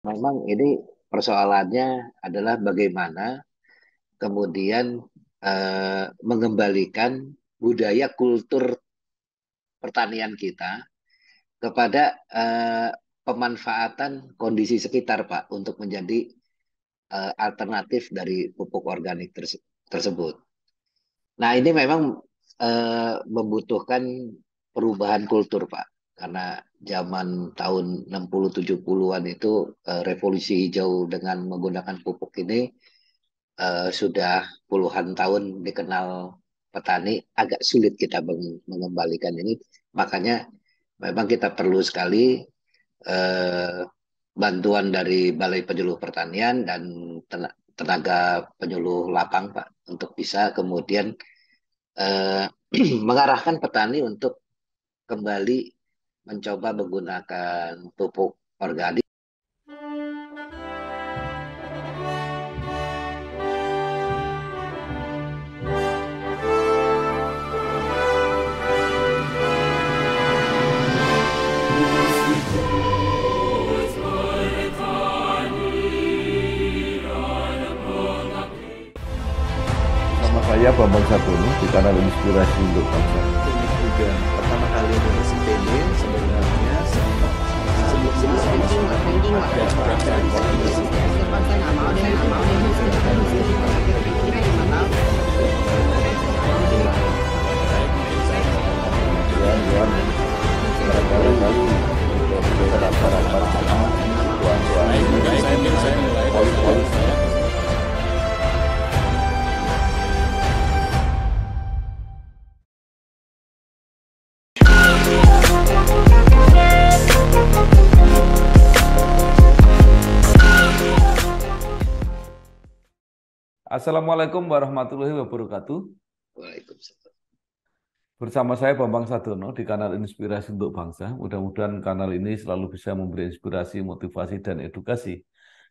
Memang ini persoalannya adalah bagaimana kemudian mengembalikan budaya kultur pertanian kita kepada pemanfaatan kondisi sekitar, Pak, untuk menjadi alternatif dari pupuk organik tersebut. Nah, ini memang membutuhkan perubahan kultur, Pak. Karena zaman tahun 60 70-an itu revolusi hijau dengan menggunakan pupuk ini sudah puluhan tahun dikenal petani, agak sulit kita mengembalikan ini. Makanya memang kita perlu sekali eh, bantuan dari Balai Penyuluh Pertanian dan tenaga penyuluh lapang, Pak, untuk bisa kemudian eh, mengarahkan petani untuk kembali mencoba menggunakan pupuk organik. Nama saya Bambang Sadono di kanal Inspirasi untuk Bangsa. Unik juga. Pertama kali lulus IPB sebenarnya sebelum Assalamualaikum warahmatullahi wabarakatuh. Waalaikumsalam. Bersama saya Bambang Sadono di kanal Inspirasi untuk Bangsa. Mudah-mudahan kanal ini selalu bisa memberi inspirasi, motivasi, dan edukasi.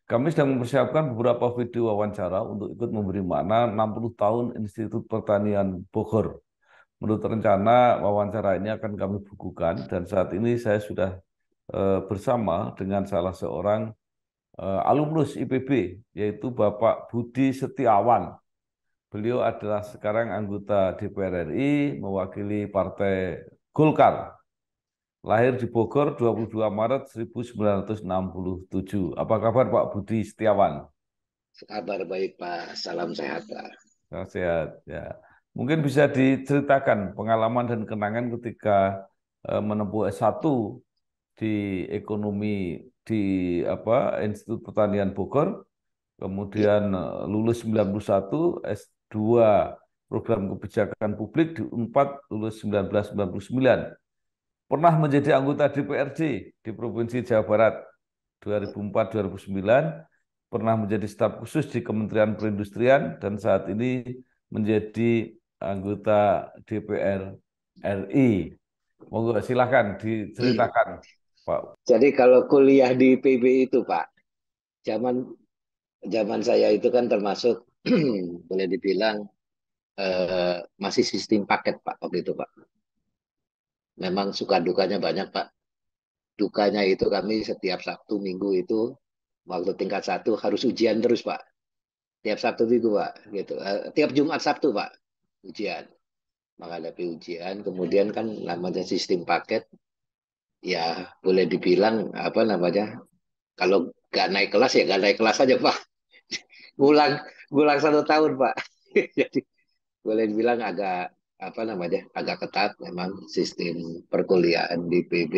Kami sedang mempersiapkan beberapa video wawancara untuk ikut memberi makna 60 tahun Institut Pertanian Bogor. Menurut rencana, wawancara ini akan kami bukukan dan saat ini saya sudah bersama dengan salah seorang alumnus IPB, yaitu Bapak Budi Setiawan. Beliau adalah sekarang anggota DPR RI, mewakili Partai Golkar. Lahir di Bogor 22 Maret 1967. Apa kabar Pak Budi Setiawan? Kabar baik, Pak. Salam sehat, Pak. Sehat, ya. Mungkin bisa diceritakan pengalaman dan kenangan ketika menempuh S1 di ekonomi di Institut Pertanian Bogor, Ya, kemudian lulus 91, S2 program kebijakan publik di Unpad lulus 1999. Pernah menjadi anggota DPRD di Provinsi Jawa Barat 2004-2009, pernah menjadi staf khusus di Kementerian Perindustrian dan saat ini menjadi anggota DPR RI. Monggo silahkan diceritakan, Pak. jadi kalau kuliah di PB itu, Pak, zaman zaman saya itu kan termasuk boleh dibilang masih sistem paket, Pak, waktu itu, Pak. Memang suka dukanya banyak, Pak. Dukanya itu kami setiap Sabtu Minggu itu waktu tingkat satu harus ujian terus, Pak. Tiap Sabtu Minggu, Pak, gitu. Tiap Jumat Sabtu, Pak, ujian. Menghadapi ujian, kemudian kan namanya sistem paket, ya boleh dibilang apa namanya, kalau nggak naik kelas ya nggak naik kelas aja, Pak. Ngulang, ngulang 1 tahun, Pak. Jadi boleh dibilang agak apa namanya, agak ketat memang sistem perkuliahan di PB.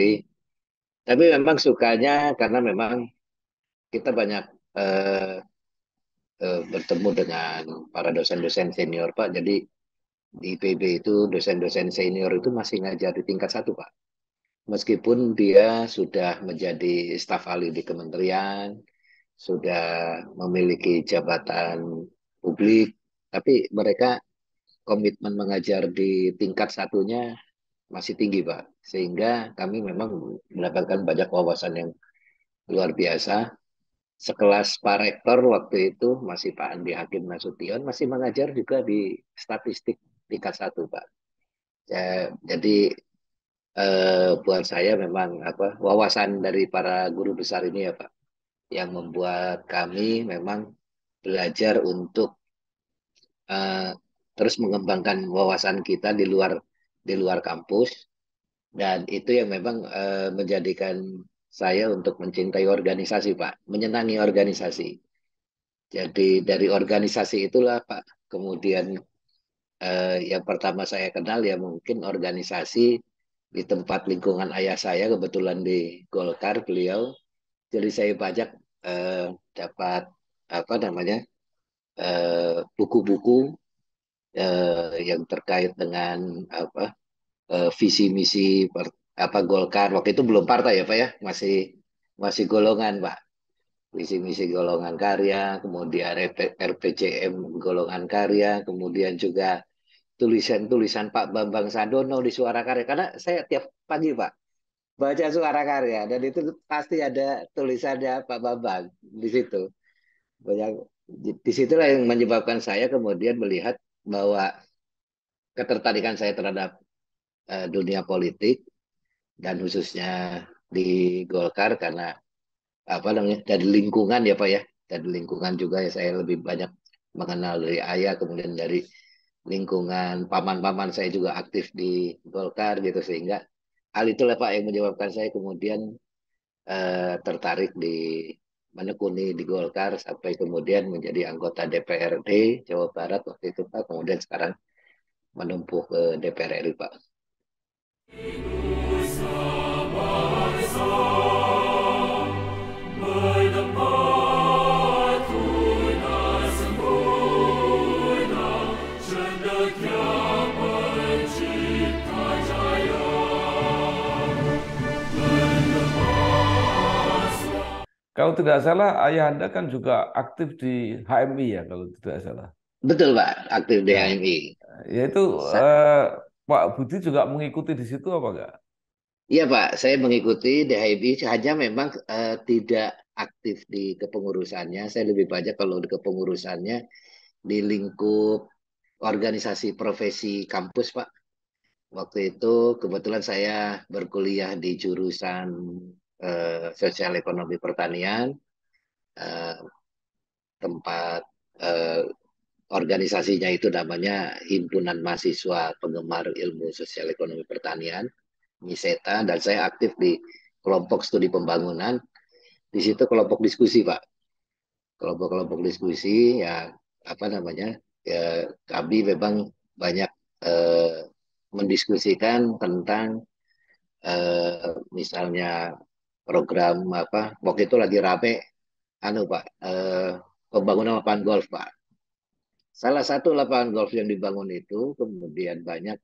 Tapi memang sukanya karena memang kita banyak eh, bertemu dengan para dosen-dosen senior, Pak. Jadi di PB itu dosen-dosen senior itu masih ngajar di tingkat satu, Pak. Meskipun dia sudah menjadi staf ahli di kementerian, sudah memiliki jabatan publik, tapi mereka komitmen mengajar di tingkat satunya masih tinggi, Pak. Sehingga kami memang mendapatkan banyak wawasan yang luar biasa. Sekelas Pak Rektor waktu itu masih Pak Andi Hakim Nasution masih mengajar juga di statistik tingkat satu, Pak. Jadi buat saya memang apa wawasan dari para guru besar ini ya, Pak, yang membuat kami memang belajar untuk eh, terus mengembangkan wawasan kita di luar kampus, dan itu yang memang menjadikan saya untuk mencintai organisasi, Pak, menyenangi organisasi. Jadi dari organisasi itulah, Pak, kemudian yang pertama saya kenal ya mungkin organisasi di tempat lingkungan ayah saya, kebetulan di Golkar beliau. Jadi saya banyak dapat apa namanya buku-buku yang terkait dengan apa visi misi apa Golkar. Waktu itu belum partai ya Pak ya, masih masih golongan Pak. Visi misi golongan karya, kemudian RPJM golongan karya, kemudian juga tulisan-tulisan Pak Bambang Sadono di Suara Karya. Karena saya tiap pagi Pak baca Suara Karya, dan itu pasti ada tulisannya Pak Bambang di situ. Banyak, di situlah yang menyebabkan saya kemudian melihat bahwa ketertarikan saya terhadap dunia politik dan khususnya di Golkar, karena apa namanya dari lingkungan ya Pak ya, dari lingkungan juga ya, saya lebih banyak mengenal dari ayah, kemudian dari lingkungan paman-paman saya juga aktif di Golkar gitu, sehingga hal itulah Pak yang menyebabkan saya kemudian tertarik di menekuni di Golkar sampai kemudian menjadi anggota DPRD Jawa Barat waktu itu Pak, kemudian sekarang menempuh ke DPR RI Pak. Kalau tidak salah, ayah Anda kan juga aktif di HMI ya, kalau tidak salah. Betul Pak, aktif di Nah, HMI. yaitu Sa- Pak Budi juga mengikuti di situ apa enggak? Iya Pak, saya mengikuti DHB hanya memang tidak aktif di kepengurusannya. Saya lebih banyak kalau di kepengurusannya di lingkup organisasi profesi kampus Pak. Waktu itu kebetulan saya berkuliah di jurusan sosial ekonomi pertanian, eh, tempat eh, organisasinya itu namanya Himpunan Mahasiswa Penggemar Ilmu Sosial Ekonomi Pertanian, MISETA, dan saya aktif di kelompok studi pembangunan. Di situ kelompok diskusi, Pak. Kelompok-kelompok diskusi ya apa namanya? Ya, kami memang banyak eh, mendiskusikan tentang misalnya program apa? Waktu itu lagi rame anu, Pak, pembangunan lapangan golf, Pak. Salah satu lapangan golf yang dibangun itu kemudian banyak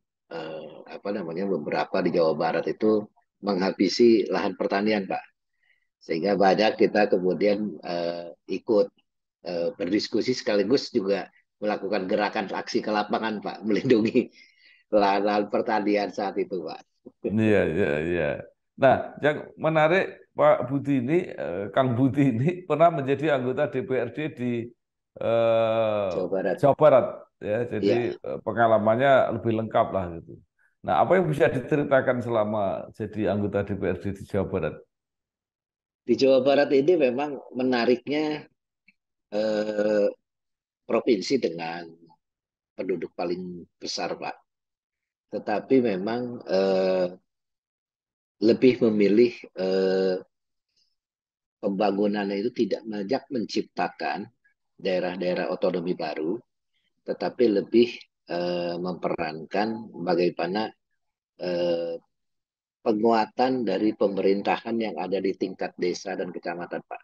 apa namanya beberapa di Jawa Barat itu menghabisi lahan pertanian, Pak. Sehingga banyak kita kemudian ikut berdiskusi sekaligus juga melakukan gerakan aksi ke lapangan, Pak, melindungi lahan-lahan pertanian saat itu, Pak. Iya, iya, iya. Nah, yang menarik Pak Budi ini, Kang Budi ini pernah menjadi anggota DPRD di Jawa Barat. Jawa Barat, ya. Jadi Iya, pengalamannya lebih lengkap lah gitu. Nah, apa yang bisa diceritakan selama jadi anggota DPRD di Jawa Barat? di Jawa Barat ini memang menariknya eh, provinsi dengan penduduk paling besar, Pak. Tetapi memang lebih memilih pembangunan itu tidak banyak menciptakan daerah-daerah otonomi baru, tetapi lebih memperankan bagaimana eh, penguatan dari pemerintahan yang ada di tingkat desa dan kecamatan, Pak.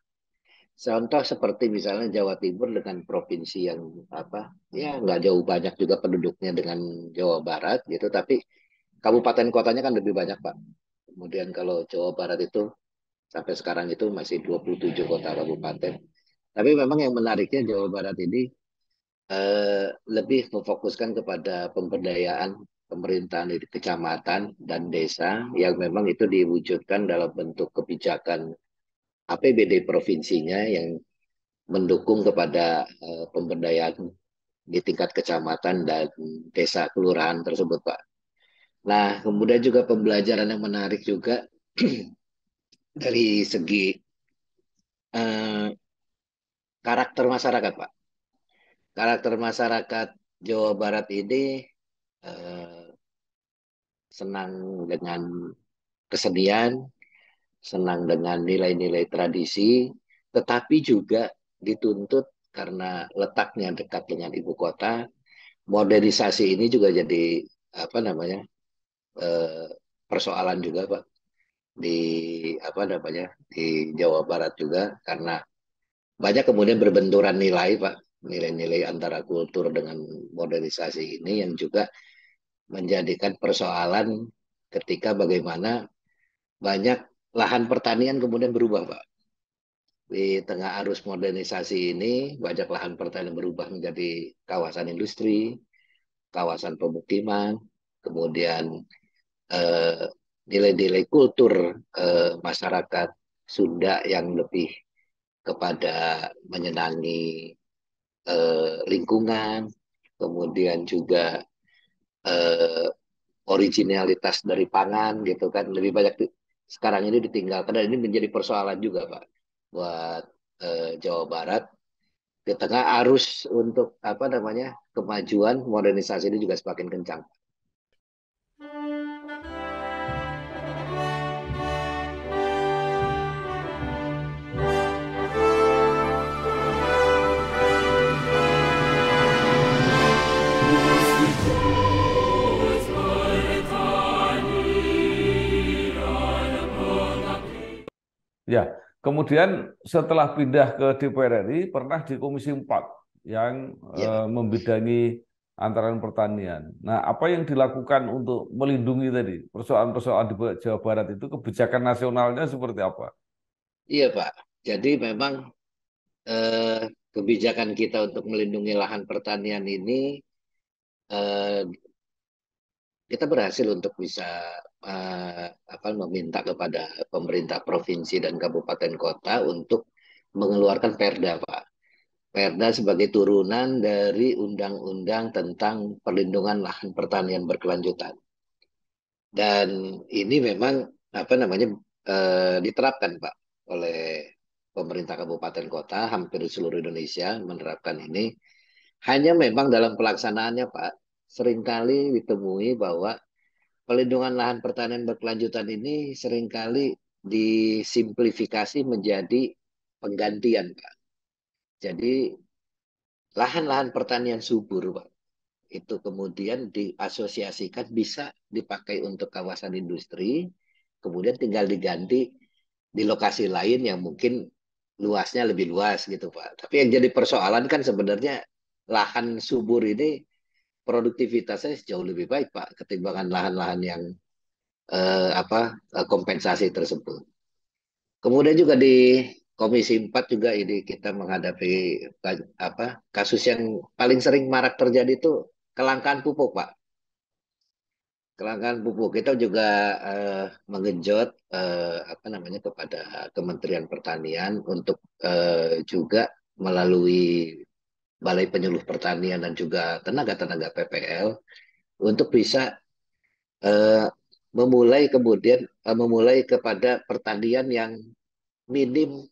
Contoh seperti misalnya Jawa Timur dengan provinsi yang apa, ya nggak jauh banyak juga penduduknya dengan Jawa Barat gitu, tapi kabupaten kotanya kan lebih banyak Pak. Kemudian kalau Jawa Barat itu sampai sekarang itu masih 27 kota kabupaten. Tapi memang yang menariknya Jawa Barat ini lebih memfokuskan kepada pemberdayaan pemerintahan di kecamatan dan desa yang memang itu diwujudkan dalam bentuk kebijakan APBD provinsinya yang mendukung kepada pemberdayaan di tingkat kecamatan dan desa kelurahan tersebut, Pak. Nah, kemudian juga pembelajaran yang menarik juga dari segi eh, karakter masyarakat, Pak. Karakter masyarakat Jawa Barat ini eh, senang dengan kesenian, senang dengan nilai-nilai tradisi, tetapi juga dituntut karena letaknya dekat dengan ibu kota. Modernisasi ini juga jadi apa namanya eh, persoalan juga, Pak, di apa namanya di Jawa Barat juga karena banyak kemudian berbenturan nilai, Pak, nilai-nilai antara kultur dengan modernisasi ini yang juga menjadikan persoalan ketika bagaimana banyak lahan pertanian kemudian berubah, Pak. Di tengah arus modernisasi ini, banyak lahan pertanian berubah menjadi kawasan industri, kawasan pemukiman, kemudian eh, nilai-nilai kultur masyarakat Sunda yang lebih kepada menyenangi lingkungan, kemudian juga eh, originalitas dari pangan gitu kan lebih banyak sekarang ini ditinggalkan dan ini menjadi persoalan juga, Pak, buat Jawa Barat di tengah arus untuk apa namanya kemajuan modernisasi ini juga semakin kencang. Ya, kemudian setelah pindah ke DPR RI, pernah di Komisi 4 yang Iya, Pak. membidangi antara pertanian. Nah, apa yang dilakukan untuk melindungi tadi persoalan-persoalan di Jawa Barat itu kebijakan nasionalnya seperti apa? Iya, Pak. Jadi memang eh, kebijakan kita untuk melindungi lahan pertanian ini eh, kita berhasil untuk bisa apa meminta kepada pemerintah provinsi dan kabupaten kota untuk mengeluarkan Perda, Pak. Perda sebagai turunan dari undang-undang tentang perlindungan lahan pertanian berkelanjutan. Dan ini memang apa namanya diterapkan, Pak, oleh pemerintah kabupaten kota hampir di seluruh Indonesia menerapkan ini. Hanya memang dalam pelaksanaannya, Pak, seringkali ditemui bahwa pelindungan lahan pertanian berkelanjutan ini seringkali disimplifikasi menjadi penggantian, Pak. Jadi lahan-lahan pertanian subur, Pak, itu kemudian diasosiasikan bisa dipakai untuk kawasan industri, kemudian tinggal diganti di lokasi lain yang mungkin luasnya lebih luas gitu, Pak. Tapi yang jadi persoalan kan sebenarnya lahan subur ini produktivitasnya jauh lebih baik, Pak, ketimbangan lahan-lahan yang kompensasi tersebut. Kemudian juga di Komisi 4 juga ini kita menghadapi apa kasus yang paling sering marak terjadi itu kelangkaan pupuk, Pak. Kelangkaan pupuk kita juga mengenjot apa namanya kepada Kementerian Pertanian untuk juga melalui Balai Penyuluh Pertanian dan juga tenaga-tenaga PPL untuk bisa eh, memulai kemudian memulai kepada pertanian yang minim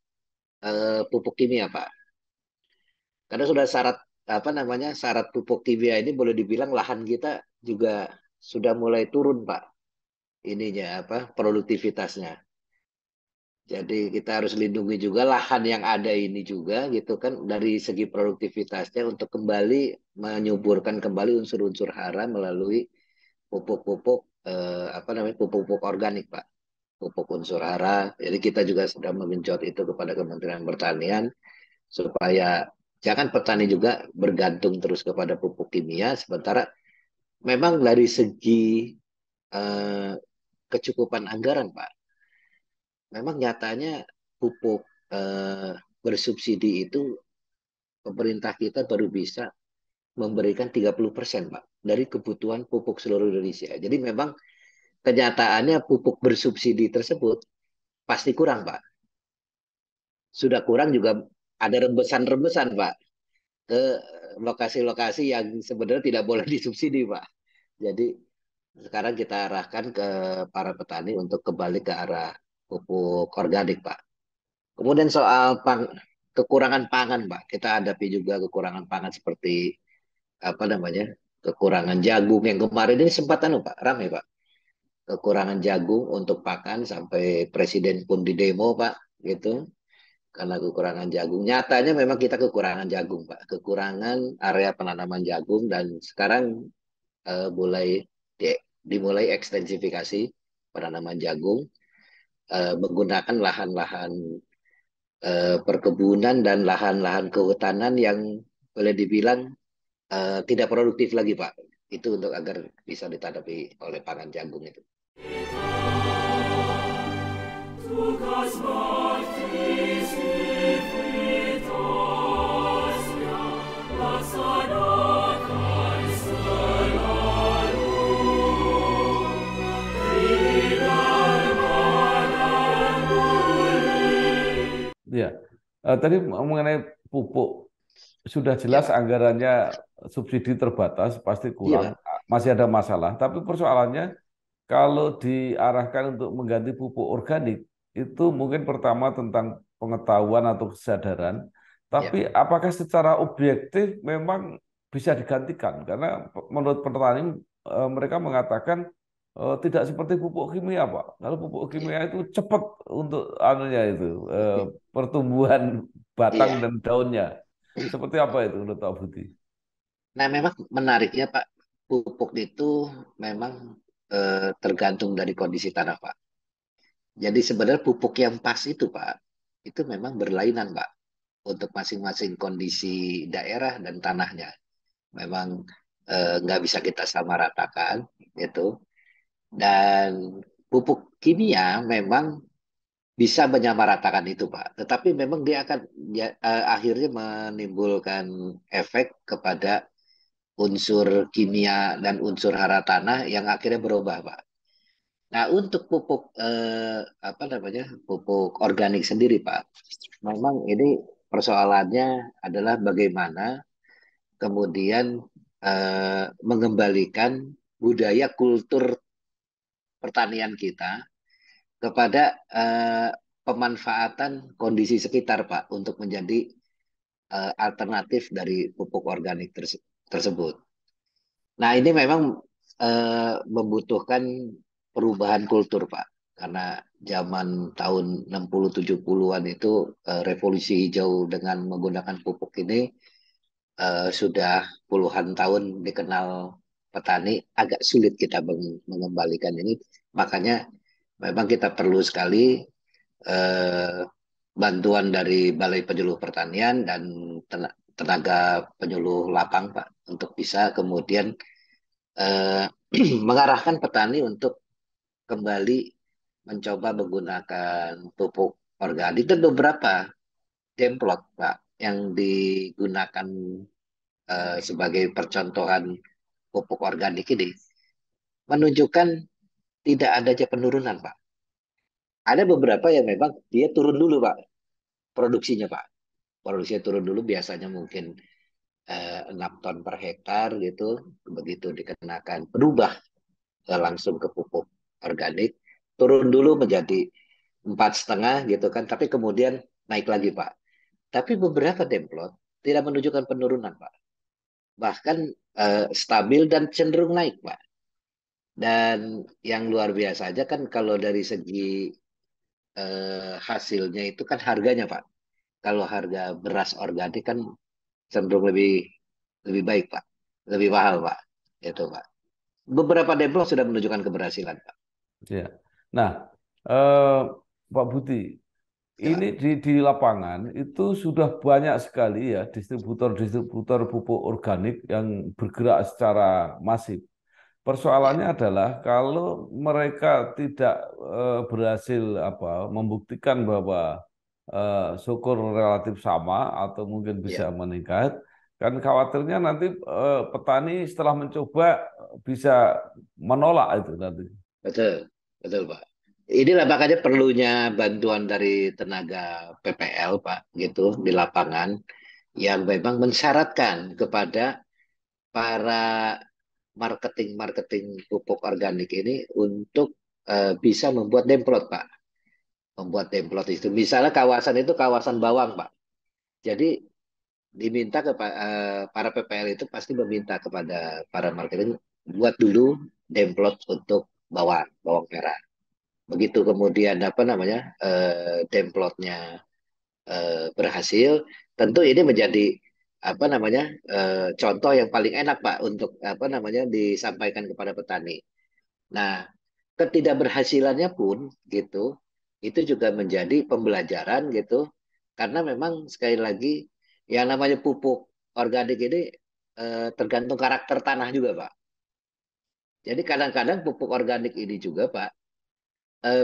pupuk kimia, Pak. Karena sudah syarat apa namanya syarat pupuk kimia ini boleh dibilang lahan kita juga sudah mulai turun, Pak. Ininya apa produktivitasnya. Jadi kita harus lindungi juga lahan yang ada ini juga gitu kan dari segi produktivitasnya untuk kembali menyuburkan kembali unsur-unsur hara melalui pupuk-pupuk apa namanya pupuk-pupuk organik, Pak. Pupuk unsur hara. Jadi kita juga sedang mengenjot itu kepada Kementerian Pertanian supaya jangan petani juga bergantung terus kepada pupuk kimia, sementara memang dari segi eh, kecukupan anggaran, Pak, memang nyatanya pupuk eh, bersubsidi itu pemerintah kita baru bisa memberikan 30%, Pak, dari kebutuhan pupuk seluruh Indonesia. Jadi memang kenyataannya pupuk bersubsidi tersebut pasti kurang, Pak. Sudah kurang juga ada rembesan-rembesan, Pak, ke lokasi-lokasi yang sebenarnya tidak boleh disubsidi, Pak. Jadi sekarang kita arahkan ke para petani untuk kembali ke arah pupuk organik, Pak. Kemudian soal kekurangan pangan, Pak. Kita hadapi juga kekurangan pangan seperti apa namanya? Kekurangan jagung yang kemarin ini sempat Pak, ramai Pak. Kekurangan jagung untuk pakan sampai presiden pun di demo Pak, gitu. Karena kekurangan jagung. Nyatanya memang kita kekurangan jagung Pak. Kekurangan area penanaman jagung dan sekarang mulai dimulai ekstensifikasi penanaman jagung menggunakan lahan-lahan perkebunan dan lahan-lahan kehutanan yang boleh dibilang tidak produktif lagi, Pak. Itu untuk agar bisa ditanggapi oleh pangan jagung itu. Ya, tadi mengenai pupuk sudah Ya, jelas Pak. anggarannya subsidi terbatas, pasti Iya, kurang, Pak. masih ada masalah. Tapi persoalannya kalau diarahkan untuk mengganti pupuk organik, itu mungkin pertama tentang pengetahuan atau kesadaran. Ya, Tapi apakah secara objektif memang bisa digantikan? Karena menurut petani mereka mengatakan tidak seperti pupuk kimia, Pak. Kalau pupuk ya. kimia itu cepat untuk anunya itu pertumbuhan batang Iya. dan daunnya. Seperti apa itu menurut Pak Budi? Nah, memang menariknya, Pak, pupuk itu memang tergantung dari kondisi tanah, Pak. Jadi sebenarnya pupuk yang pas itu, Pak, itu memang berlainan, Pak, untuk masing-masing kondisi daerah dan tanahnya. Memang nggak bisa kita samaratakan, gitu. Dan pupuk kimia memang bisa menyamaratakan itu, Pak. Tetapi memang dia akhirnya menimbulkan efek kepada unsur kimia dan unsur hara tanah yang akhirnya berubah, Pak. Nah, untuk pupuk apa namanya? Pupuk organik sendiri, Pak. Memang ini persoalannya adalah bagaimana kemudian mengembalikan budaya kultur pertanian kita kepada pemanfaatan kondisi sekitar, Pak, untuk menjadi alternatif dari pupuk organik tersebut. Nah, ini memang membutuhkan perubahan kultur, Pak. Karena zaman tahun 60 70-an itu revolusi hijau dengan menggunakan pupuk ini sudah puluhan tahun dikenal petani, agak sulit kita mengembalikan ini. Makanya memang kita perlu sekali eh, bantuan dari Balai Penyuluh Pertanian dan tenaga penyuluh lapang, Pak, untuk bisa kemudian eh, mengarahkan petani untuk kembali mencoba menggunakan pupuk organik dan beberapa demplot, Pak, yang digunakan sebagai percontohan pupuk organik ini menunjukkan tidak adanya penurunan, Pak. Ada beberapa yang memang dia turun dulu, Pak, produksinya, Pak. Produksinya turun dulu biasanya mungkin 6 ton per hektar gitu. Begitu dikenakan berubah langsung ke pupuk organik, turun dulu menjadi 4,5 gitu kan, tapi kemudian naik lagi, Pak. Tapi beberapa demplot tidak menunjukkan penurunan, Pak. Bahkan stabil dan cenderung naik, Pak. Dan yang luar biasa aja kan kalau dari segi hasilnya itu kan harganya, Pak. Kalau harga beras organik kan cenderung lebih lebih baik, Pak. Lebih mahal, Pak. Itu, Pak. Beberapa demplot sudah menunjukkan keberhasilan, Pak. Ya. Nah, eh, Pak Budi, Ya, ini Pak. di lapangan itu sudah banyak sekali ya distributor-distributor pupuk organik yang bergerak secara masif. Ya, Persoalannya adalah kalau mereka tidak berhasil membuktikan bahwa syukur relatif sama atau mungkin bisa ya. meningkat, kan khawatirnya nanti petani setelah mencoba bisa menolak itu nanti. Betul, betul, Pak. Inilah makanya perlunya bantuan dari tenaga PPL, Pak, gitu, di lapangan, yang memang mensyaratkan kepada para marketing-marketing pupuk organik ini untuk bisa membuat demplot, Pak. membuat demplot itu. Misalnya kawasan itu kawasan bawang, Pak. Jadi diminta ke para PPL itu pasti meminta kepada para marketing buat dulu demplot untuk bawang, bawang merah. Begitu kemudian apa namanya demplotnya berhasil, tentu ini menjadi apa namanya contoh yang paling enak Pak untuk apa namanya disampaikan kepada petani. Nah, ketidakberhasilannya pun gitu, itu juga menjadi pembelajaran gitu, karena memang sekali lagi yang namanya pupuk organik ini tergantung karakter tanah juga, Pak. Jadi kadang-kadang pupuk organik ini juga, Pak,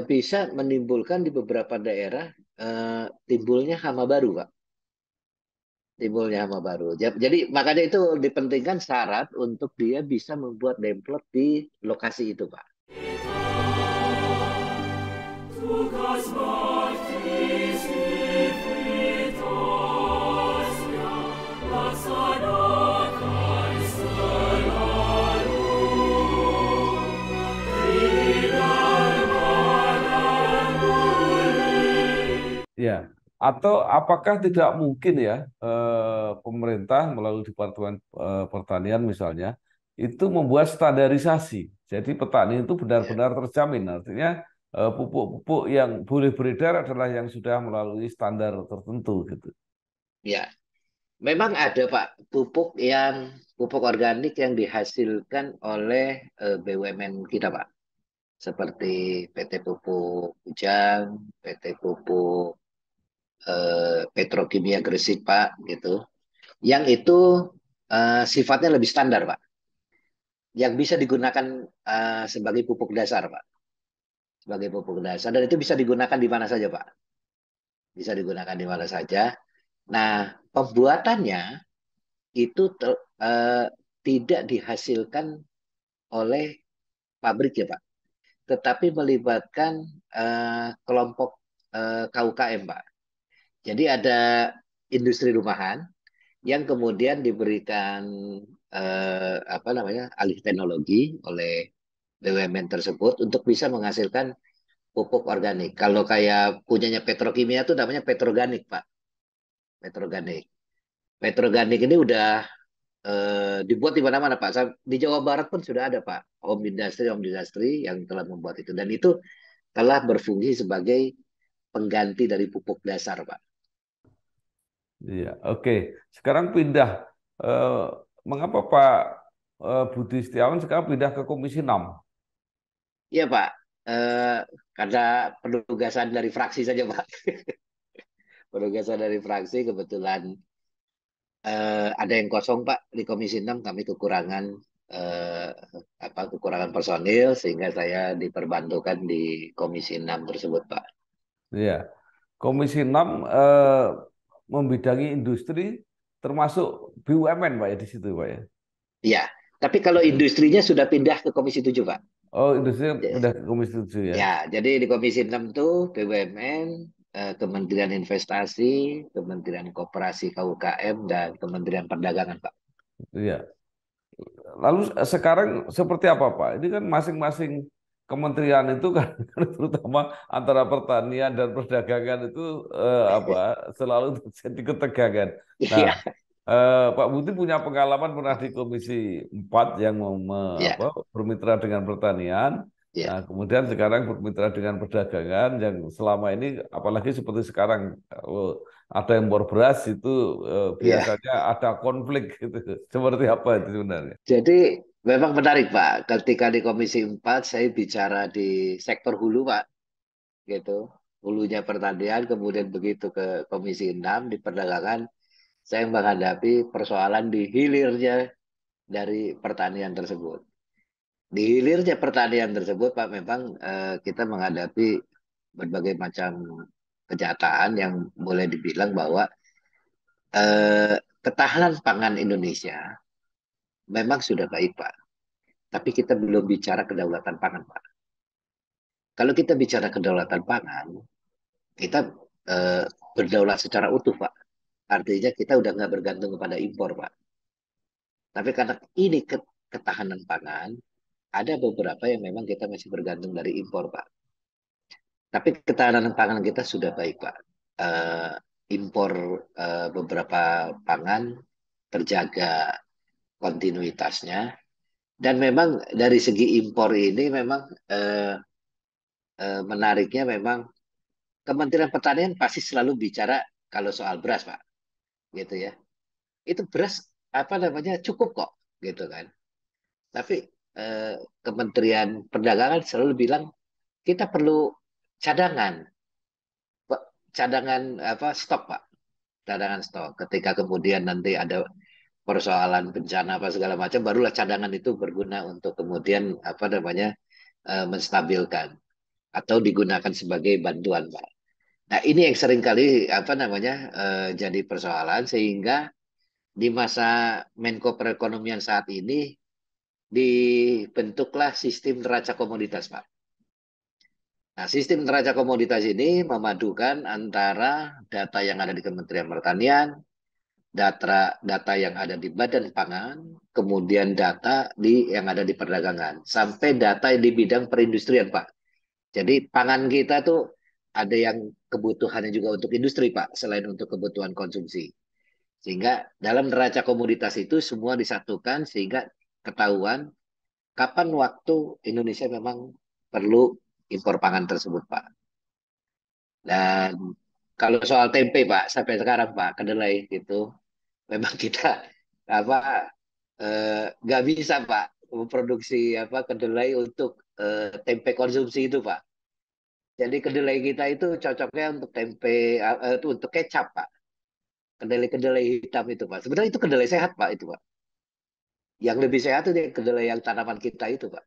bisa menimbulkan di beberapa daerah timbulnya hama baru, Pak. Timbulnya hama baru. Jadi makanya itu dipentingkan syarat untuk dia bisa membuat demplot di lokasi itu, Pak. Tugas Martis Civitas mea, laxanae stellarum, fidel manem Ya, atau apakah tidak mungkin ya pemerintah melalui Departemen Pertanian misalnya itu membuat standarisasi. Jadi petani itu Ya, benar-benar terjamin. Artinya pupuk-pupuk yang boleh beredar adalah yang sudah melalui standar tertentu gitu. ya. Memang ada Pak pupuk organik yang dihasilkan oleh BUMN kita Pak. Seperti PT Pupuk Ujang, PT Pupuk Petrokimia Gresik Pak gitu. Yang itu sifatnya lebih standar Pak. Yang bisa digunakan sebagai pupuk dasar Pak. Sebagai pupuk dasar dan itu bisa digunakan di mana saja Pak. Bisa digunakan di mana saja. Nah, pembuatannya itu tidak dihasilkan oleh pabrik ya Pak, tetapi melibatkan kelompok KUKM Pak. Jadi ada industri rumahan yang kemudian diberikan apa namanya alih teknologi oleh BUMN tersebut untuk bisa menghasilkan pupuk organik. Kalau kayak punyanya petrokimia itu namanya petroganik Pak, petroganik. Petroganik ini udah dibuat di mana-mana Pak. Di Jawa Barat pun sudah ada Pak, home industry yang telah membuat itu dan itu telah berfungsi sebagai pengganti dari pupuk dasar Pak. Iya, oke. Sekarang pindah. Eh, Mengapa Pak Budi Setiawan sekarang pindah ke Komisi 6? Iya Pak, eh, karena penugasan dari fraksi saja Pak. Penugasan dari fraksi kebetulan ada yang kosong Pak di Komisi 6 kami kekurangan eh, kekurangan personil sehingga saya diperbantukan di Komisi 6 tersebut Pak. Iya. Komisi 6 membidangi industri termasuk BUMN Pak ya di situ Pak ya. Iya, tapi kalau industrinya sudah pindah ke Komisi 7 Pak. Oh, industri Ya, pindah ke Komisi 7 ya. ya, jadi di Komisi 6 tuh BUMN, Kementerian Investasi, Kementerian Koperasi KUKM, dan Kementerian Perdagangan Pak. Iya. Lalu sekarang seperti apa Pak? Ini kan masing-masing kementerian itu kan terutama antara pertanian dan perdagangan itu apa selalu terjadi ketegangan. Nah, Iya, Pak Budi punya pengalaman pernah di Komisi 4 yang iya, bermitra dengan pertanian. iya, Nah, kemudian sekarang bermitra dengan perdagangan yang selama ini, apalagi seperti sekarang, kalau ada impor beras itu iya. biasanya ada konflik gitu. Seperti apa itu sebenarnya? Jadi memang menarik Pak, ketika di Komisi 4 saya bicara di sektor hulu Pak, gitu. Hulunya pertanian, kemudian begitu ke Komisi 6 di perdagangan, saya menghadapi persoalan di hilirnya dari pertanian tersebut. Di hilirnya pertanian tersebut, Pak, memang kita menghadapi berbagai macam kejahatan yang boleh dibilang bahwa eh, ketahanan pangan Indonesia memang sudah baik, Pak. Tapi kita belum bicara kedaulatan pangan, Pak. Kalau kita bicara kedaulatan pangan, kita eh, berdaulat secara utuh, Pak. Artinya kita udah nggak bergantung kepada impor, Pak. Tapi karena ini ketahanan pangan, ada beberapa yang memang kita masih bergantung dari impor, Pak. Tapi ketahanan pangan kita sudah baik, Pak. Eh, Impor beberapa pangan terjaga kontinuitasnya. Dan memang dari segi impor ini memang eh, menariknya memang Kementerian Pertanian pasti selalu bicara kalau soal beras, Pak, gitu ya. Itu beras apa namanya cukup kok, gitu kan. Tapi eh, Kementerian Perdagangan selalu bilang kita perlu cadangan, cadangan apa stok, Pak, cadangan stok. Ketika kemudian nanti ada persoalan bencana apa segala macam, barulah cadangan itu berguna untuk kemudian apa namanya menstabilkan atau digunakan sebagai bantuan, Pak. Nah, ini yang sering kali apa namanya jadi persoalan sehingga di masa Menko Perekonomian saat ini dibentuklah sistem neraca komoditas, Pak. Nah, sistem neraca komoditas ini memadukan antara data yang ada di Kementerian Pertanian, data yang ada di Badan Pangan, kemudian data yang ada di perdagangan, sampai data di bidang perindustrian, Pak. Jadi pangan kita tuh ada yang kebutuhannya juga untuk industri, Pak, selain untuk kebutuhan konsumsi. Sehingga dalam neraca komoditas itu semua disatukan sehingga ketahuan kapan waktu Indonesia memang perlu impor pangan tersebut, Pak. Dan kalau soal tempe, Pak, sampai sekarang, Pak, kedelai gitu, memang kita apa nggak bisa, Pak, memproduksi apa kedelai untuk tempe konsumsi itu, Pak. Jadi kedelai kita itu cocoknya untuk tempe itu untuk kecap, Pak. Kedelai-kedelai hitam itu, Pak. Sebenarnya itu kedelai sehat, Pak, itu, Pak. Yang lebih sehat itu kedelai yang tanaman kita itu, Pak.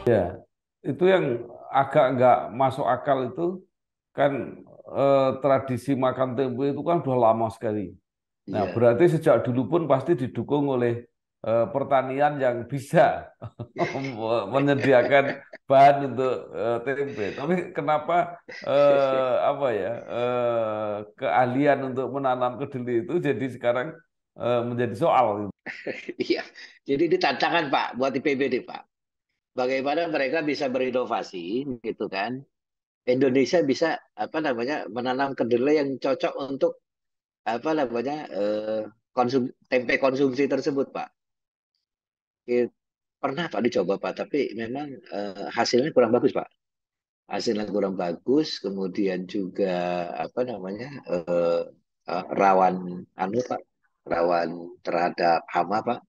Ya, itu yang agak nggak masuk akal itu kan tradisi makan tempe itu kan udah lama sekali. Nah, Iya. berarti sejak dulu pun pasti didukung oleh pertanian yang bisa menyediakan bahan untuk tempe. Tapi kenapa apa ya keahlian untuk menanam kedelai itu jadi sekarang menjadi soal gitu. Iya. Jadi ini tantangan, Pak, buat IPB, Pak. Bagaimana mereka bisa berinovasi gitu kan? Indonesia bisa apa namanya menanam kedelai yang cocok untuk apa namanya tempe konsumsi tersebut, Pak. Eh, Pernah, Pak, dicoba, Pak, tapi memang hasilnya kurang bagus, Pak. Hasilnya kurang bagus, kemudian juga apa namanya rawan anu, Pak, rawan terhadap hama, Pak.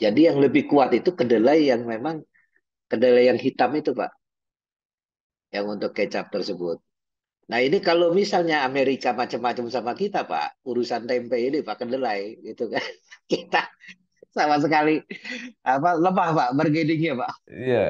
Jadi yang lebih kuat itu kedelai yang memang kedelai yang hitam itu, Pak, yang untuk kecap tersebut. Nah, ini kalau misalnya Amerika macam-macam sama kita, Pak, urusan tempe ini, Pak, kedelai gitu kan. Kita sama sekali apa lemah, Pak, bargainingnya, Pak. Iya,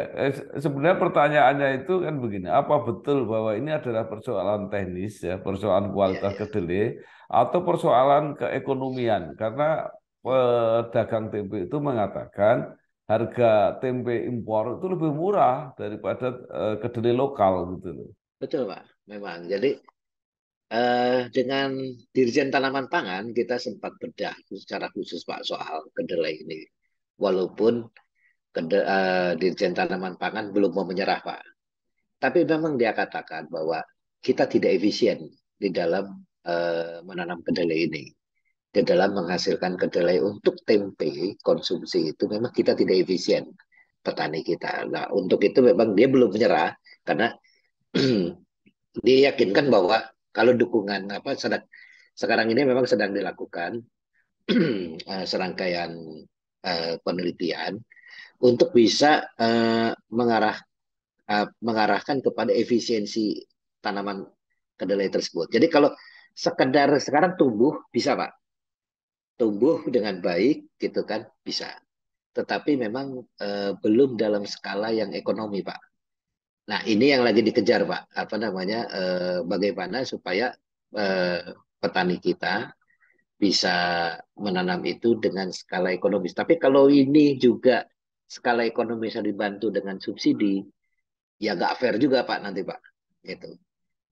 sebenarnya pertanyaannya itu kan begini, apa betul bahwa ini adalah persoalan teknis ya, persoalan Iya, kualitas iya, kedelai atau persoalan keekonomian? Karena iya. pedagang tempe itu mengatakan harga tempe impor itu lebih murah daripada kedelai lokal gitu loh. Betul, Pak. Memang. Jadi dengan Dirjen Tanaman Pangan kita sempat bedah secara khusus, Pak, soal kedelai ini. Walaupun Dirjen Tanaman Pangan belum mau menyerah, Pak. Tapi memang dia katakan bahwa kita tidak efisien di dalam menanam kedelai ini. Di dalam menghasilkan kedelai untuk tempe konsumsi itu memang kita tidak efisien petani kita. Nah, untuk itu memang dia belum menyerah karena dia yakinkan bahwa kalau dukungan apa sekarang ini memang sedang dilakukan serangkaian penelitian untuk bisa mengarahkan kepada efisiensi tanaman kedelai tersebut. Jadi kalau sekedar sekarang tumbuh bisa, Pak, tumbuh dengan baik gitu kan bisa. Tetapi memang belum dalam skala yang ekonomi, Pak. Nah, ini yang lagi dikejar, Pak. Apa namanya? Bagaimana supaya eh, petani kita bisa menanam itu dengan skala ekonomis. Tapi kalau ini juga skala ekonomi bisa dibantu dengan subsidi, ya nggak fair juga Pak nanti Pak. Gitu.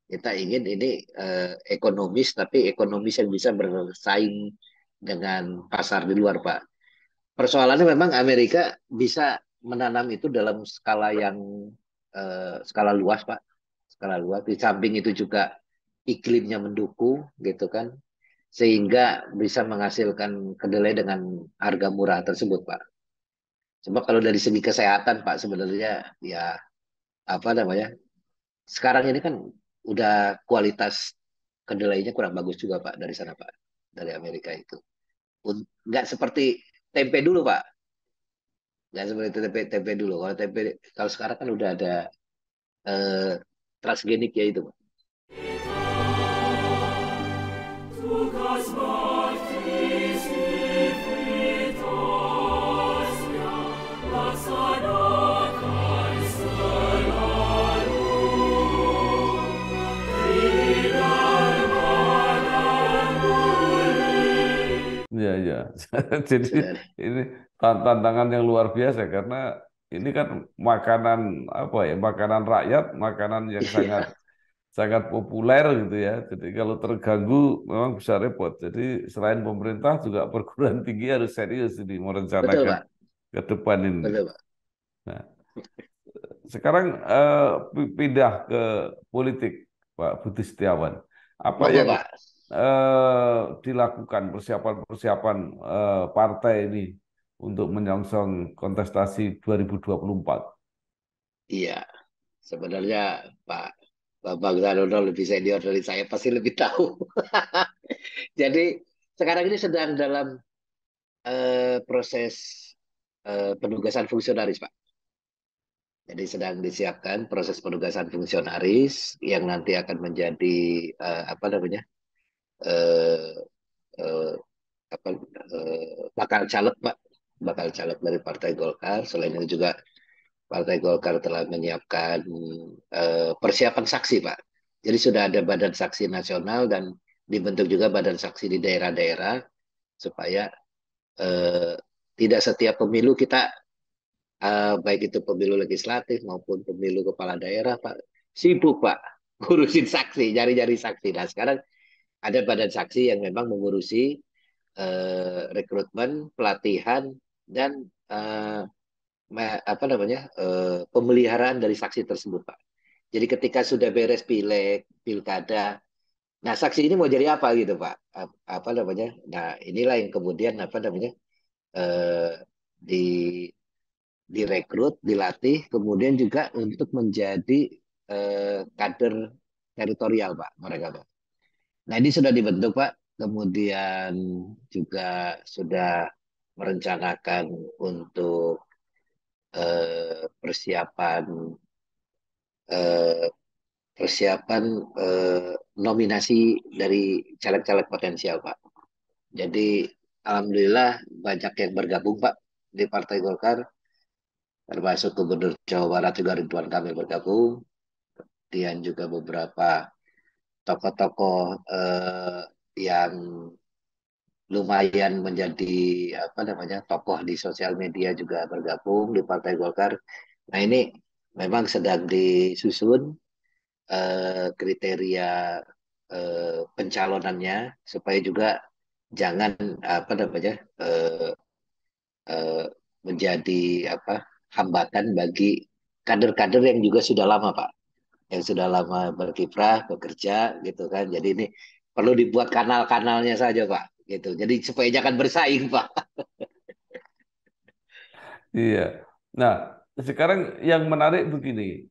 Kita ingin ini ekonomis, tapi ekonomis yang bisa bersaing dengan pasar di luar Pak. Persoalannya memang Amerika bisa menanam itu dalam skala yang skala luas Pak, skala luas. Di samping itu juga iklimnya mendukung gitu kan, sehingga bisa menghasilkan kedelai dengan harga murah tersebut Pak. Cuma kalau dari segi kesehatan Pak sebenarnya ya apa namanya? Sekarang ini kan udah kualitas kedelainya kurang bagus juga Pak dari sana Pak, dari Amerika itu. Nggak seperti tempe dulu Pak, nggak seperti tempe tempe dulu. Kalau tempe kalau sekarang kan udah ada eh, transgenik ya itu Pak. Tugas Martis Infinitas, Lassana Cancelarum, Fidal Manam Muri. Ya, ya. Jadi Sudah. ini tantangan yang luar biasa karena ini kan makanan apa ya, makanan rakyat, makanan yang sangat Iya, sangat populer gitu ya. Jadi kalau terganggu memang bisa repot. Jadi selain pemerintah juga perguruan tinggi harus serius ini betul merencanakan Pak, ke depan ini. betul Pak. Nah, sekarang pindah ke politik, Pak Budi Setiawan. Apa Monggo yang Pak. dilakukan persiapan-persiapan partai ini untuk menyongsong kontestasi 2024? Iya, sebenarnya Pak Bambang Zadono lebih senior dari saya, pasti lebih tahu. Jadi sekarang ini sedang dalam proses penugasan fungsionaris, Pak. Jadi sedang disiapkan proses penugasan fungsionaris yang nanti akan menjadi apa namanya eh, eh, apa bakal caleg, Pak, bakal caleg dari Partai Golkar. Selain itu juga Partai Golkar telah menyiapkan persiapan saksi, Pak. Jadi sudah ada badan saksi nasional dan dibentuk juga badan saksi di daerah-daerah supaya eh, tidak setiap pemilu kita baik itu pemilu legislatif maupun pemilu kepala daerah Pak sibuk Pak ngurusin saksi, nyari-nyari saksi. Nah sekarang ada badan saksi yang memang mengurusi rekrutmen, pelatihan dan apa namanya pemeliharaan dari saksi tersebut Pak. Jadi ketika sudah beres pileg, pilkada, nah saksi ini mau jadi apa gitu Pak? Apa namanya? Nah inilah yang kemudian apa namanya eh, di direkrut, dilatih, kemudian juga untuk menjadi kader teritorial, Pak, mereka, Pak. Nah, ini sudah dibentuk, Pak. Kemudian juga sudah merencanakan untuk persiapan eh, persiapan nominasi dari caleg-caleg potensial, Pak. Jadi, alhamdulillah banyak yang bergabung, Pak, di Partai Golkar, termasuk Gubernur Jawa Barat juga Ridwan Kamil bergabung, kemudian juga beberapa tokoh-tokoh yang lumayan menjadi apa namanya tokoh di sosial media juga bergabung di Partai Golkar. Nah ini memang sedang disusun kriteria pencalonannya supaya juga jangan apa namanya eh, eh, menjadi apa hambatan bagi kader-kader yang juga sudah lama Pak, yang sudah lama berkiprah, bekerja gitu kan. Jadi ini perlu dibuat kanal-kanalnya saja, Pak. Gitu. Jadi supaya jangan bersaing, Pak. Iya. Nah, sekarang yang menarik begini,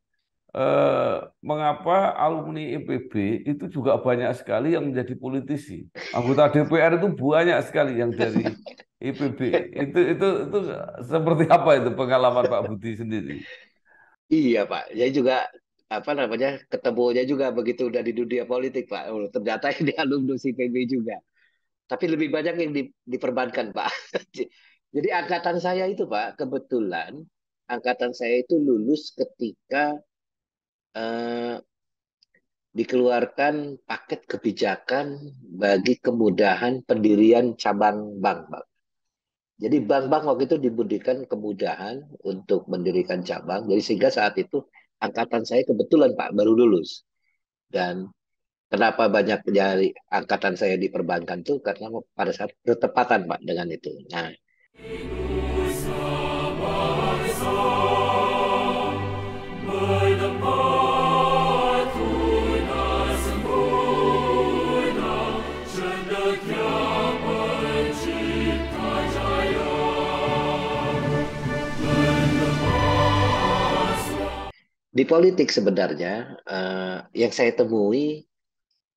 eh, mengapa alumni IPB itu juga banyak sekali yang menjadi politisi? Anggota DPR itu banyak sekali yang dari IPB. Itu seperti apa itu pengalaman Pak Budi sendiri? Iya, Pak. Jadi juga apa namanya ketemunya juga begitu udah di dunia politik, Pak. Oh, ternyata ini alumnus IPB juga. Tapi lebih banyak yang diperbankan, Pak. Jadi angkatan saya itu, Pak, kebetulan angkatan saya itu lulus ketika eh, dikeluarkan paket kebijakan bagi kemudahan pendirian cabang bank, Pak. Jadi bank-bank waktu itu diberikan kemudahan untuk mendirikan cabang. Jadi sehingga saat itu angkatan saya kebetulan Pak baru lulus. Dan kenapa banyak dari angkatan saya di perbankan tuh karena pada saat bertepatan Pak dengan itu. Nah, di politik sebenarnya yang saya temui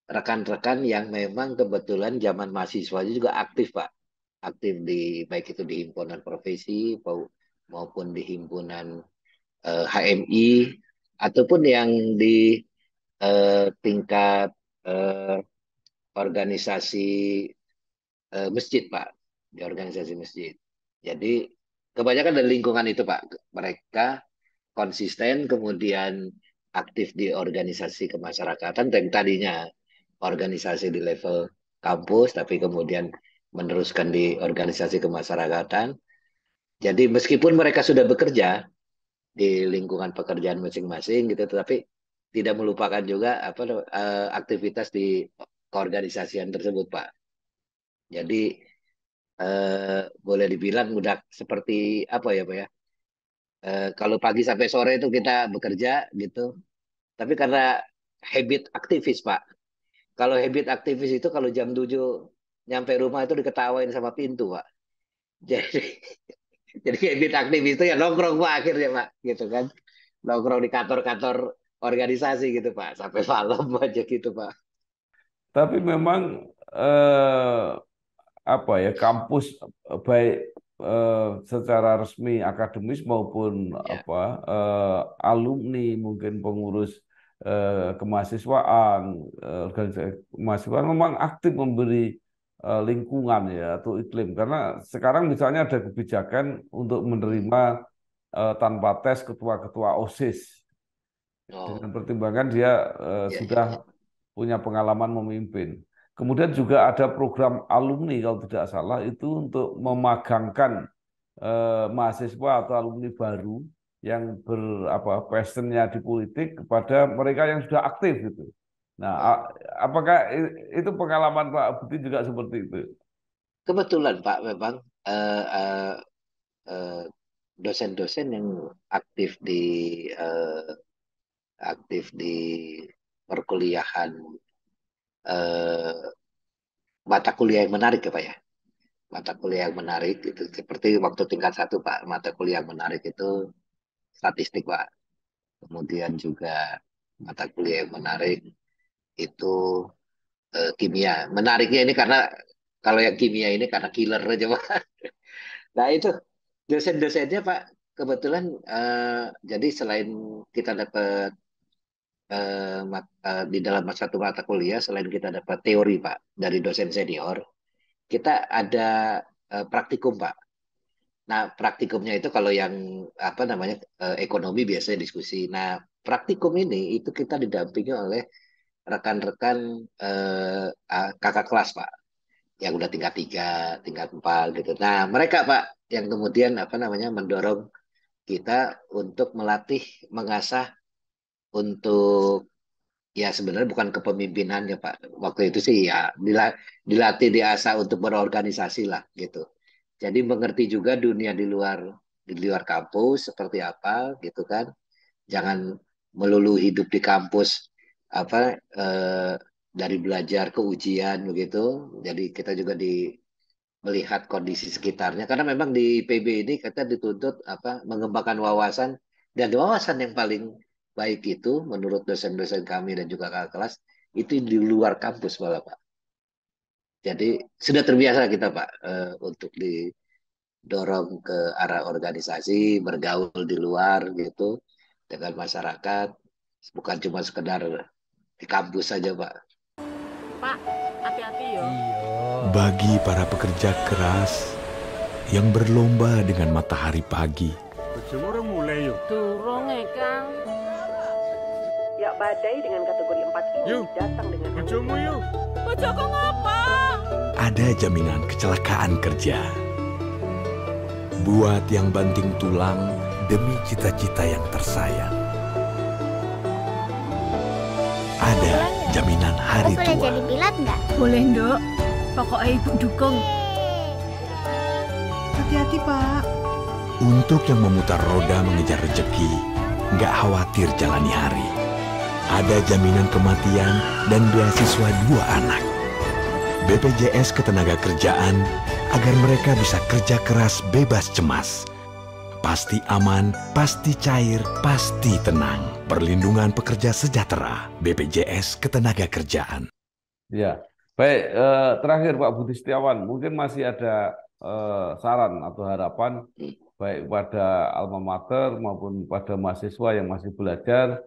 rekan-rekan yang memang kebetulan zaman mahasiswa juga aktif Pak. Aktif di baik itu di himpunan profesi maupun di himpunan HMI ataupun yang di tingkat organisasi masjid Pak, di organisasi masjid. Jadi kebanyakan dari lingkungan itu Pak, mereka konsisten kemudian aktif di organisasi kemasyarakatan yang tadinya organisasi di level kampus tapi kemudian meneruskan di organisasi kemasyarakatan. Jadi meskipun mereka sudah bekerja di lingkungan pekerjaan masing-masing gitu, tetapi tidak melupakan juga aktivitas di keorganisasian tersebut, Pak. Jadi boleh dibilang udah seperti apa ya, Pak ya? Kalau pagi sampai sore itu kita bekerja gitu, tapi karena habit aktivis, Pak. Kalau habit aktivis itu kalau jam 7 nyampe rumah itu diketawain sama pintu, Pak. Jadi jadi habit aktivis itu ya nongkrong Pak akhirnya Pak, gitu kan. Nongkrong di kantor-kantor organisasi gitu Pak, sampai malam aja gitu Pak. Tapi memang apa ya kampus baik secara resmi akademis maupun Ya, alumni mungkin pengurus kemahasiswaan organisasi kemahasiswaan memang aktif memberi lingkungan ya atau iklim karena sekarang misalnya ada kebijakan untuk menerima tanpa tes ketua-ketua OSIS dengan oh, pertimbangan dia ya, ya, sudah ya. punya pengalaman memimpin. Kemudian juga ada program alumni kalau tidak salah itu untuk memagangkan mahasiswa atau alumni baru yang passionnya di politik kepada mereka yang sudah aktif gitu. Nah, Oh. apakah itu pengalaman Pak Budi juga seperti itu? Kebetulan Pak memang eh, eh, eh, dosen-dosen yang aktif eh, di perkuliahan eh, mata kuliah yang menarik ya Pak ya. Mata kuliah yang menarik itu seperti waktu tingkat 1 Pak, mata kuliah yang menarik itu statistik Pak. Kemudian juga mata kuliah yang menarik itu kimia. Menariknya ini karena kalau yang kimia ini karena killer aja Pak. Nah itu dosen-dosennya Pak kebetulan jadi selain kita dapat di dalam satu mata kuliah selain kita dapat teori Pak dari dosen senior, kita ada praktikum Pak. Nah, praktikumnya itu kalau yang apa namanya ekonomi biasanya diskusi. Nah, praktikum ini itu kita didampingi oleh rekan-rekan kakak kelas Pak, yang udah tingkat 3, tingkat 4 gitu. Nah, mereka Pak yang kemudian apa namanya mendorong kita untuk melatih, mengasah untuk ya sebenarnya bukan kepemimpinan ya Pak. Waktu itu sih ya dilatih diasah untuk berorganisasi lah gitu. Jadi mengerti juga dunia di luar kampus seperti apa gitu kan. Jangan melulu hidup di kampus apa dari belajar ke ujian begitu. Jadi kita juga melihat kondisi sekitarnya karena memang di PB ini kita dituntut apa mengembangkan wawasan dan wawasan yang paling baik itu menurut dosen-dosen kami dan juga kakak kelas itu di luar kampus malah Pak. Jadi sudah terbiasa kita Pak untuk didorong ke arah organisasi, bergaul di luar gitu dengan masyarakat, bukan cuma sekedar di kampus saja Pak. Pak, hati-hati yo. Bagi para pekerja keras yang berlomba dengan matahari pagi, Durung Kang. Ya badai dengan kategori 4 ini datang dengan angin. Bojoku ngapa? ada jaminan kecelakaan kerja. Buat yang banting tulang demi cita-cita yang tersayang. Ada jaminan hari Boleh tua. jadi pilot nggak? Boleh, Nduk. Pokoknya Ibu dukung. Hati-hati, Pak. Untuk yang memutar roda mengejar rezeki, nggak khawatir jalani hari. Ada jaminan kematian dan beasiswa 2 anak. BPJS Ketenagakerjaan agar mereka bisa kerja keras bebas cemas. Pasti aman, pasti cair, pasti tenang. Perlindungan pekerja sejahtera, BPJS Ketenagakerjaan. Ya, baik. Terakhir Pak Budi Setiawan, mungkin masih ada saran atau harapan baik pada alma mater maupun pada mahasiswa yang masih belajar,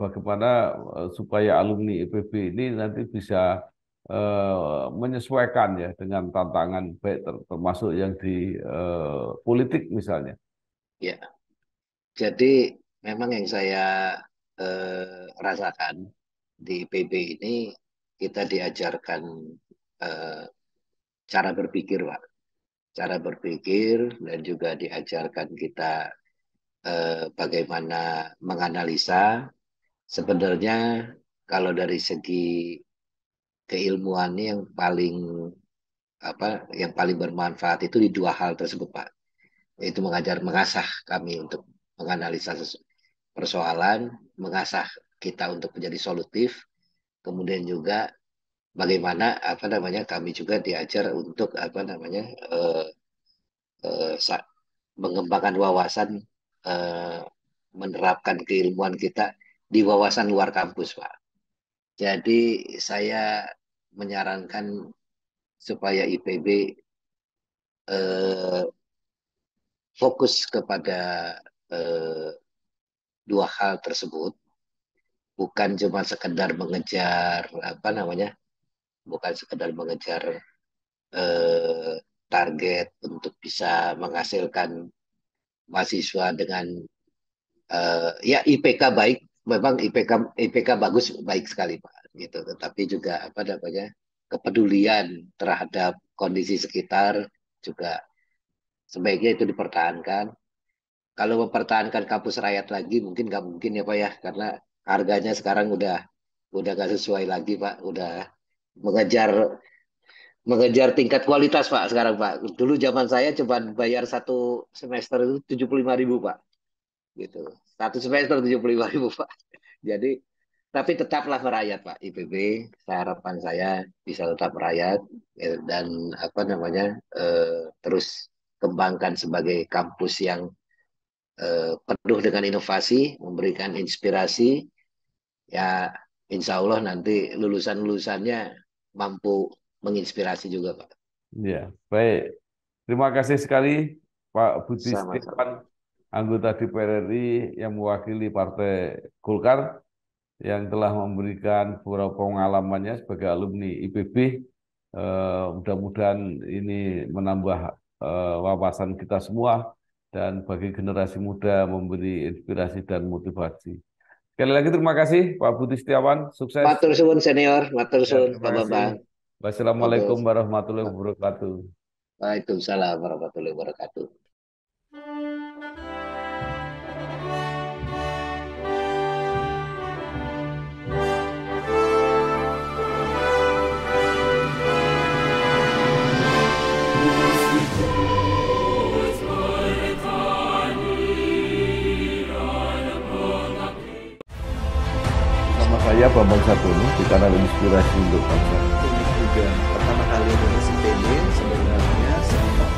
bagaimana supaya alumni IPB ini nanti bisa menyesuaikan ya dengan tantangan baik termasuk yang di politik misalnya. Ya, jadi memang yang saya rasakan di IPB ini kita diajarkan cara berpikir, Pak. Cara berpikir dan juga diajarkan kita bagaimana menganalisa. Sebenarnya kalau dari segi keilmuannya yang paling bermanfaat itu di 2 hal tersebut, Pak. Yaitu mengasah kami untuk menganalisa persoalan, mengasah kita untuk menjadi solutif, kemudian juga bagaimana kami juga diajar untuk mengembangkan wawasan, menerapkan keilmuan kita di wawasan luar kampus, Pak. Jadi saya menyarankan supaya IPB fokus kepada 2 hal tersebut, bukan cuma sekedar mengejar bukan sekedar mengejar target untuk bisa menghasilkan mahasiswa dengan ya IPK baik, memang IPK bagus, baik sekali, Pak, gitu. Tetapi juga kepedulian terhadap kondisi sekitar juga sebaiknya itu dipertahankan. Kalau mempertahankan kampus rakyat lagi mungkin nggak mungkin ya, Pak, ya, karena harganya sekarang udah nggak sesuai lagi, Pak. Udah mengejar tingkat kualitas, Pak, sekarang, Pak. Dulu zaman saya cuma bayar 1 semester itu 75.000, Pak. Gitu. 1 semester 75.000, Pak. Jadi, tapi tetaplah merayat, Pak, IPB. Harapan saya bisa tetap merayat dan terus kembangkan sebagai kampus yang penuh dengan inovasi, memberikan inspirasi. Ya, insya Allah nanti lulusan-lulusannya mampu menginspirasi juga, Pak. Ya, baik. Terima kasih sekali Pak Budi Setiawan, anggota DPR RI yang mewakili Partai Golkar, yang telah memberikan beberapa pengalamannya sebagai alumni IPB. Mudah-mudahan ini menambah wawasan kita semua dan bagi generasi muda memberi inspirasi dan motivasi. Sekali lagi terima kasih Pak Budi Setiawan, sukses. Matur suwun senior, matur suwun Pak Bambang. Wassalamualaikum warahmatullahi wabarakatuh. Waalaikumsalam warahmatullahi wabarakatuh. Saya Bambang Satono di kanal Inspirasi untuk Bangsa. Unik juga, pertama kali lulus IPB sebenarnya sebelum